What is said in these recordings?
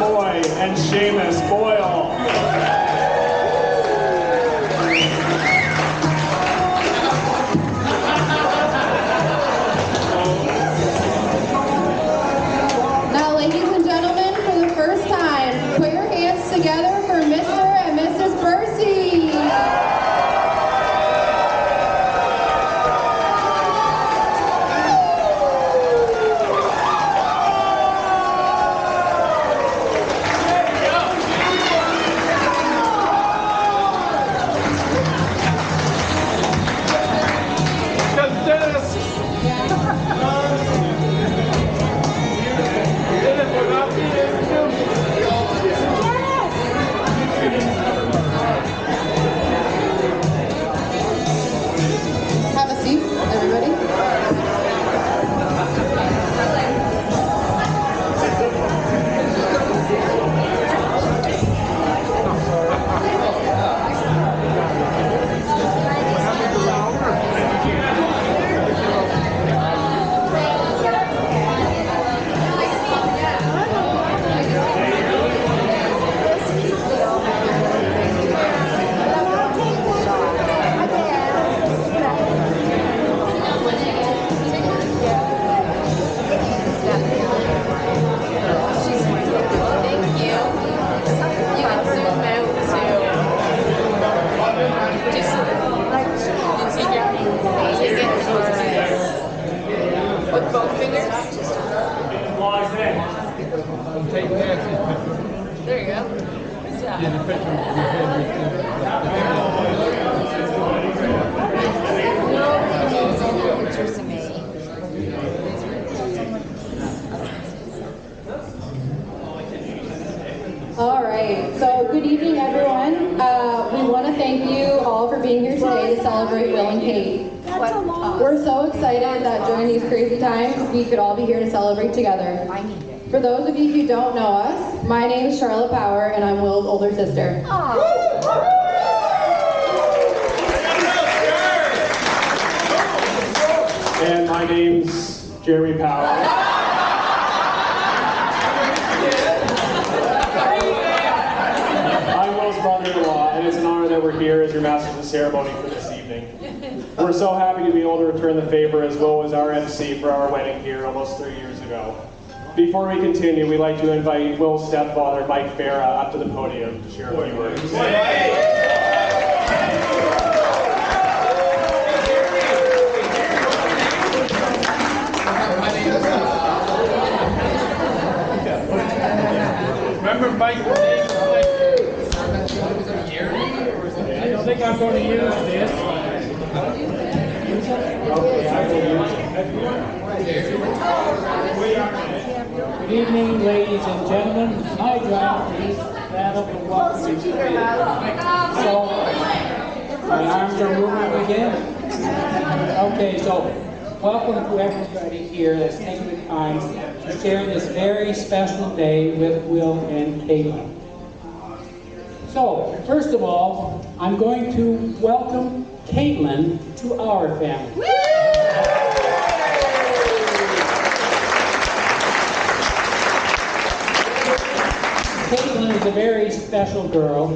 Roy and Seamus Boyle. Now, ladies and gentlemen, for the first time, put your hands together for Mr. and Mrs. Bursey. Have a seat, everybody. With both fingers? There you go. Good job. Nobody needs any pictures of me. All right, so good evening, everyone. We want to thank you all for being here today to celebrate Will and Kate. We're so excited that during these crazy times, we could all be here to celebrate together. For those of you who don't know us, my name is Charlotte Power, and I'm Will's older sister. And my name's Jeremy Powell. I'm Will's brother-in-law, and it's an honor that we're here as your masters of ceremony for this evening. We're so happy to be able to return the favor as Will was our MC for our wedding here almost 3 years ago. Before we continue, we'd like to invite Will's stepfather, Mike Farah, up to the podium to share a few words. Remember Mike? I don't think I'm going to use this. Okay, I will use Good evening, ladies and gentlemen. My job is that of the welcome. So, my arms are moving again. Okay, so welcome to everybody here that's taking the time to share this very special day with Will and Katelin. So, first of all, I'm going to welcome Katelin to our family. Katelin is a very special girl,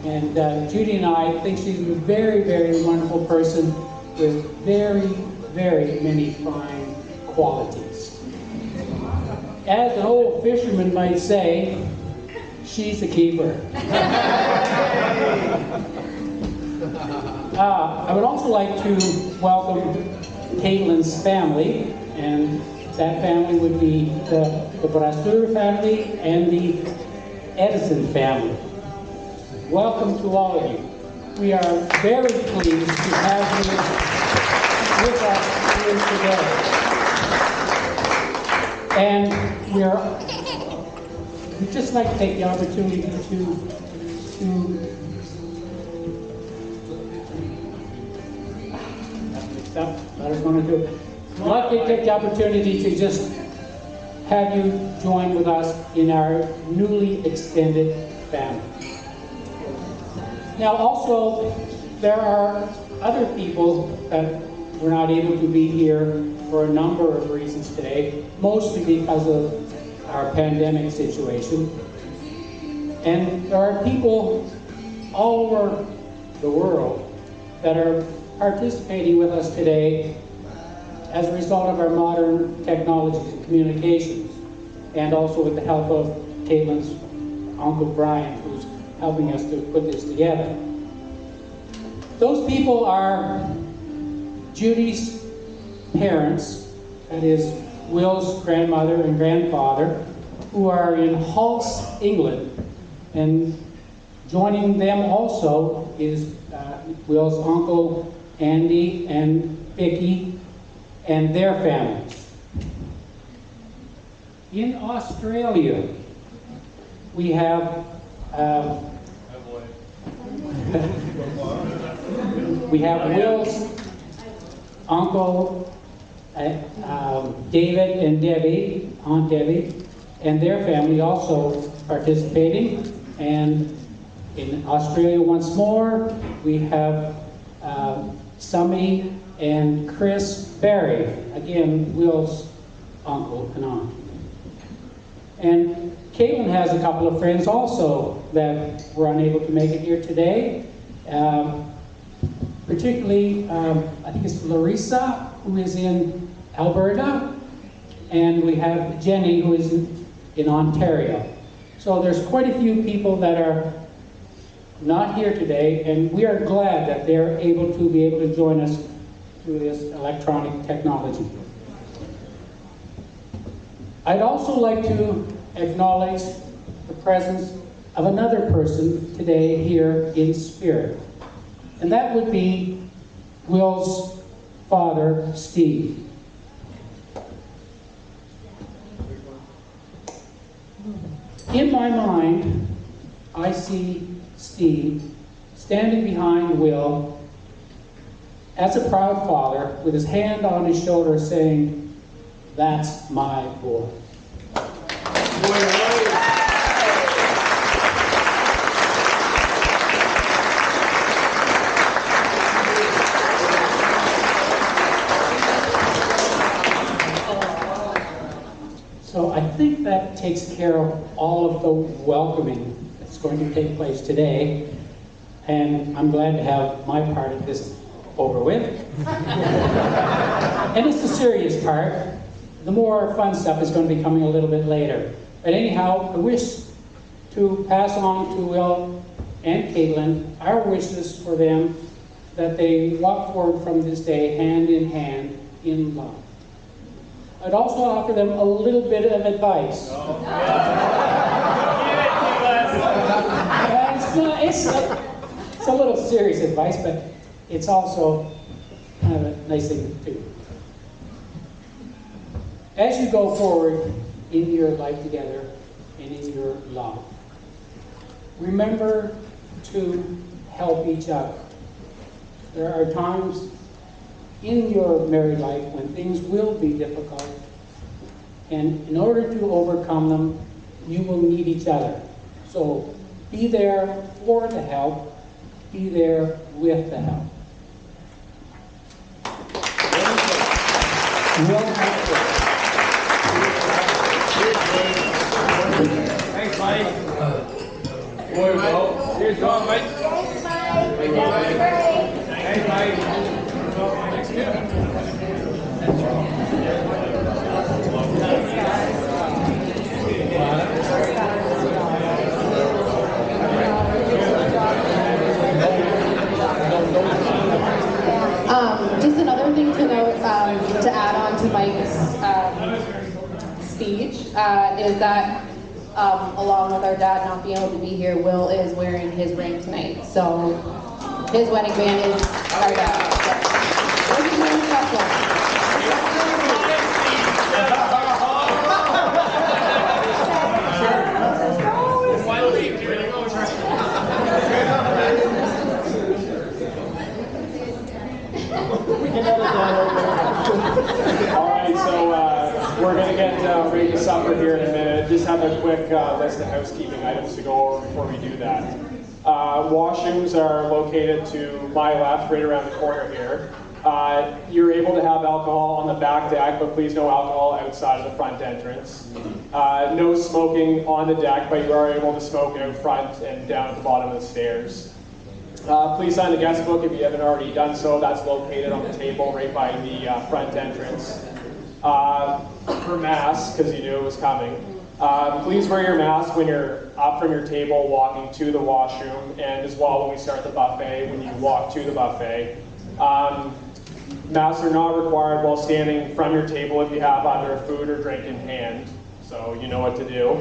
and Judy and I think she's a very, very wonderful person with very, very many fine qualities. As an old fisherman might say, she's a keeper. I would also like to welcome Katelin's family, and that family would be the Bursey family and the Edison family. Welcome to all of you. We are very pleased to have you with us here today. And we'd just like to take the opportunity to I'd like to take the opportunity to just have you join with us in our newly extended family. Now also, there are other people that were not able to be here for a number of reasons today, mostly because of our pandemic situation. And there are people all over the world that are participating with us today as a result of our modern technologies and communications, and also with the help of Katelin's Uncle Brian, who's helping us to put this together. Those people are Judy's parents, that is Will's grandmother and grandfather, who are in Halse, England. And joining them also is Will's uncle Andy and Vicky and their families. In Australia, we have Will's uncle David and Debbie, Aunt Debbie, and their family also participating. And in Australia once more, we have Summy and Chris Barry, again, Will's uncle and aunt. And Katelin has a couple of friends also that were unable to make it here today. Particularly, I think it's Larissa, who is in Alberta, and we have Jenny, who is in Ontario. So there's quite a few people that are not here today, and we are glad that they're able to join us through this electronic technology. I'd also like to acknowledge the presence of another person today here in spirit, and that would be Will's father, Steve. In my mind, I see Steve standing behind Will as a proud father with his hand on his shoulder saying, "That's my boy." So I think that takes care of all of the welcoming that's going to take place today. And I'm glad to have my part of this over with. And it's the serious part. The more fun stuff is going to be coming a little bit later. But anyhow, I wish to pass on to Will and Katelin our wishes for them that they walk forward from this day hand in hand in love. I'd also offer them a little bit of advice. It's a little serious advice, but it's also kind of a nice thing to do. As you go forward in your life together and in your love, remember to help each other. There are times in your married life when things will be difficult, and in order to overcome them, you will need each other. So be there for the help, be there with the help. Thanks, Mike. Boy, well, here's John, Mike. Thanks, Mike. That was great. Thanks, Mike. Thanks, Just another thing to note, to add on to Mike's speech, is that along with our dad not being able to be here, Will is wearing his ring tonight. So his wedding band is our dad. So, we'll be doing that one. Alright, so we're going to get ready to supper here in a minute. Just have a quick list of housekeeping items to go over before we do that. Washrooms are located to my left, right around the corner here. You're able to have alcohol on the back deck, but please no alcohol outside of the front entrance. No smoking on the deck, but you are able to smoke out front and down at the bottom of the stairs. Please sign the guest book if you haven't already done so. That's located on the table right by the front entrance. For masks, because you knew it was coming. Please wear your mask when you're up from your table walking to the washroom, and as well when we start the buffet, when you walk to the buffet. Masks are not required while standing from your table if you have either a food or drink in hand, so you know what to do.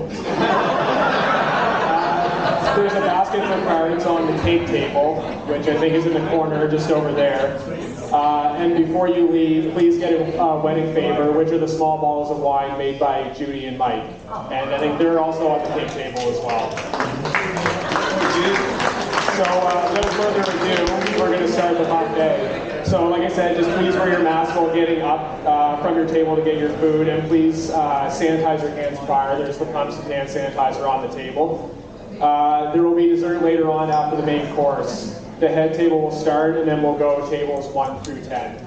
There's a basket for cards on the cake table, which I think is in the corner just over there. And before you leave, please get a wedding favor, which are the small bottles of wine made by Judy and Mike. And I think they're also on the cake table as well. So without further ado, we're going to start the buffet. So like I said, just please wear your mask while getting up from your table to get your food, and please sanitize your hands prior. There's the pumps of hand sanitizer on the table. There will be dessert later on after the main course. The head table will start, and then we'll go tables 1 through 10.